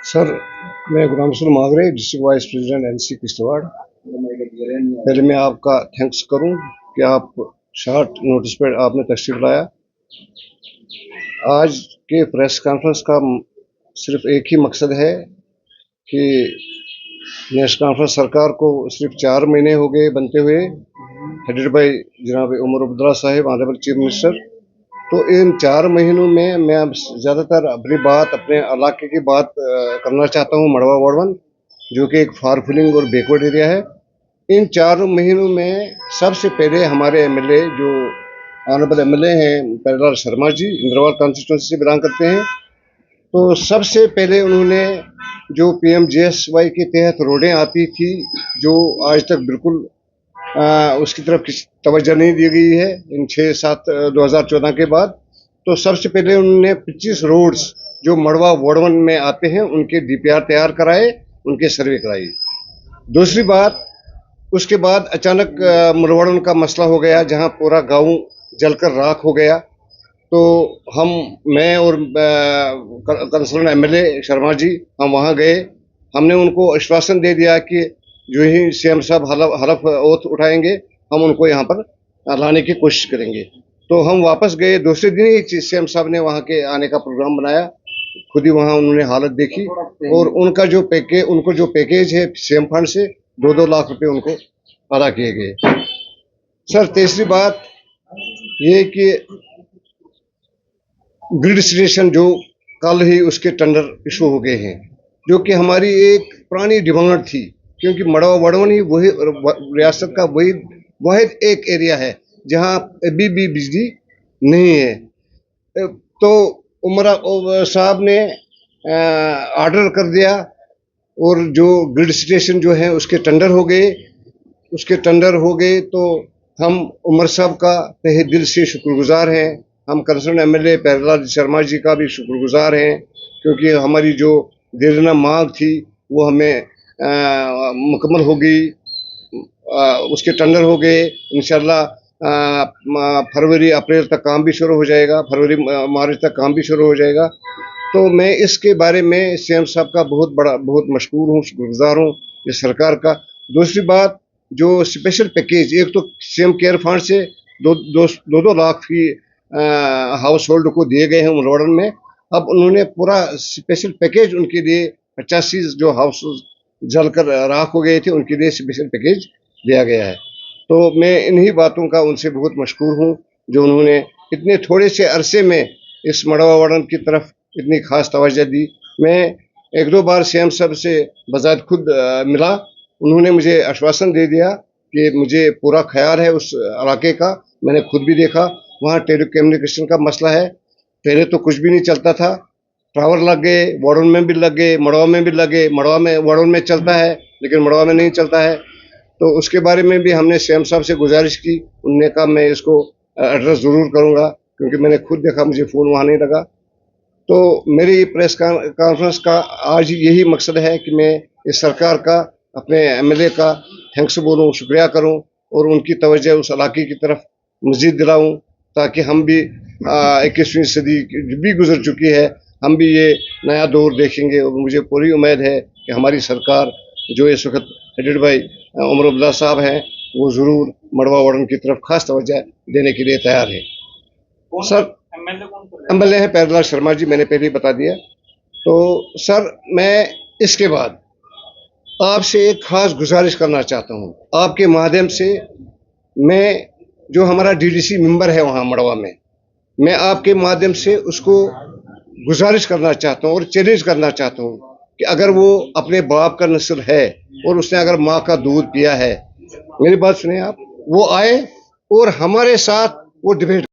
Sir, मैं Ghulam Rasool Magray, district vice president NC Kishtwar. पहले मैं आपका थैंक्स करूं कि आप शॉर्ट नोटिस पर आपने तशरीफ लाया। आज के प्रेस कॉन्फ्रेंस का सिर्फ एक ही मकसद है कि नेशनल कॉन्फ्रेंस सरकार को सिर्फ 4 महीने हो गए बनते हुए, हेडेड बाय जनाब उमर अब्दुल्ला साहिब, ऑनरेबल चीफ मिनिस्टर। तो इन 4 महीनों में मैं अब ज़्यादातर अपनी बात अपने इलाके की बात करना चाहता हूँ, मड़वा वार्ड, जो कि एक फार फ्लंग और बैकवर्ड एरिया है। इन 4 महीनों में सबसे पहले हमारे एमएलए, जो ऑनरेबल एमएलए हैं प्यारेलाल शर्मा जी, इंद्रवाल कॉन्स्टिट्यूंसी से बिलोंग करते हैं, तो सबसे पहले उन्होंने जो पीएमजीएसवाई के तहत रोडें आती थी, जो आज तक बिल्कुल उसकी तरफ तवज्जो नहीं दी गई है इन 6-7 2014 के बाद, तो सबसे पहले उन्होंने 25 रोड्स जो मड़वा वार्ड में आते हैं उनके डीपीआर तैयार कराए, उनके सर्वे कराई। दूसरी बात, उसके बाद अचानक मुरवड़न का मसला हो गया, जहां पूरा गांव जलकर राख हो गया। तो मैं और कंसर्न एमएलए शर्मा जी, हम वहां गए। हमने उनको आश्वासन दे दिया कि जो ही सीएम साहब हलफ ओथ उठाएंगे, हम उनको यहाँ पर लाने की कोशिश करेंगे। तो हम वापस गए। दूसरे दिन ही सीएम साहब ने वहाँ के आने का प्रोग्राम बनाया, खुद ही वहाँ उन्होंने हालत देखी, और उनको जो पैकेज है सीएम फंड से 2-2 लाख रुपए उनको अदा किए गए। सर, तीसरी बात ये कि ग्रिड स्टेशन जो कल ही उसके टेंडर इशू हो गए हैं, जो कि हमारी एक पुरानी डिमांड थी, क्योंकि मड़वा वार्ड ही वही रियासत का वही वाहिद एक एरिया है जहां अभी भी बिजली नहीं है। तो उमर साहब ने ऑर्डर कर दिया, और जो ग्रिड स्टेशन जो है उसके टेंडर हो गए। तो हम उमर साहब का तहे दिल से शुक्रगुजार हैं। हम कंसर्न एमएलए प्यारेलाल शर्मा जी का भी शुक्रगुजार हैं, क्योंकि हमारी जो देरना मांग थी वो हमें मुकम्मल हो गई। उसके टेंडर हो गए। इंशाल्लाह फरवरी अप्रैल तक काम भी शुरू हो जाएगा, फरवरी मार्च तक काम भी शुरू हो जाएगा। तो मैं इसके बारे में सीएम साहब का बहुत मशकूर हूँ, शुक्रगुजार हूँ इस सरकार का। दूसरी बात, जो स्पेशल पैकेज, एक तो सीएम केयर फंड से 2-2 लाख की हाउस होल्ड को दिए गए हैं मुरवड़न में। अब उन्होंने पूरा स्पेशल पैकेज उनके लिए 85 जो हाउस जलकर राख हो गए थे, उनके लिए स्पेशल पैकेज दिया गया है। तो मैं इन्हीं बातों का उनसे बहुत मशकूर हूँ, जो उन्होंने इतने थोड़े से अरसे में इस मड़वा वार्ड की तरफ इतनी खास तवज्जो दी। मैं 1-2 बार सीएम साहब से बजात खुद मिला। उन्होंने मुझे आश्वासन दे दिया कि मुझे पूरा ख्याल है उस इलाके का। मैंने खुद भी देखा, वहाँ टेली कम्युनिकेशन का मसला है। पहले तो कुछ भी नहीं चलता था, टावर लग गए, वार्ड में भी लग गए, मड़वा में भी लगे। मड़वा में वार्ड में चलता है, लेकिन मड़वा में नहीं चलता है। तो उसके बारे में भी हमने सीएम साहब से गुजारिश की। उन्होंने कहा मैं इसको एड्रेस ज़रूर करूँगा, क्योंकि मैंने खुद देखा, मुझे फ़ोन वहाँ नहीं लगा। तो मेरी प्रेस कॉन्फ्रेंस का आज यही मकसद है कि मैं इस सरकार का, अपने एमएलए का थैंक्स बोलूँ, शुक्रिया करूँ, और उनकी तवज्जो उस इलाके की तरफ मज़ीद दिलाऊँ, ताकि हम भी 21वीं सदी भी गुजर चुकी है, हम भी ये नया दौर देखेंगे। और मुझे पूरी उम्मीद है कि हमारी सरकार, जो इस वक्त हेडेड बाय उमर अब्दुल्ला साहब हैं, वो ज़रूर मड़वा वार्ड की तरफ खास तवज्जो देने के लिए तैयार है। सर, एमएलए हैं प्यारेलाल शर्मा जी, मैंने पहले ही बता दिया। तो सर, मैं इसके बाद आपसे एक खास गुजारिश करना चाहता हूँ। आपके माध्यम से मैं, जो हमारा डीडीसी मेंबर है वहाँ मड़वा में, मैं आपके माध्यम से उसको गुजारिश करना चाहता हूँ और चैलेंज करना चाहता हूँ कि अगर वो अपने बाप का नस्ल है और उसने अगर माँ का दूध पिया है, मेरी बात सुनिए आप, वो आए और हमारे साथ वो डिबेट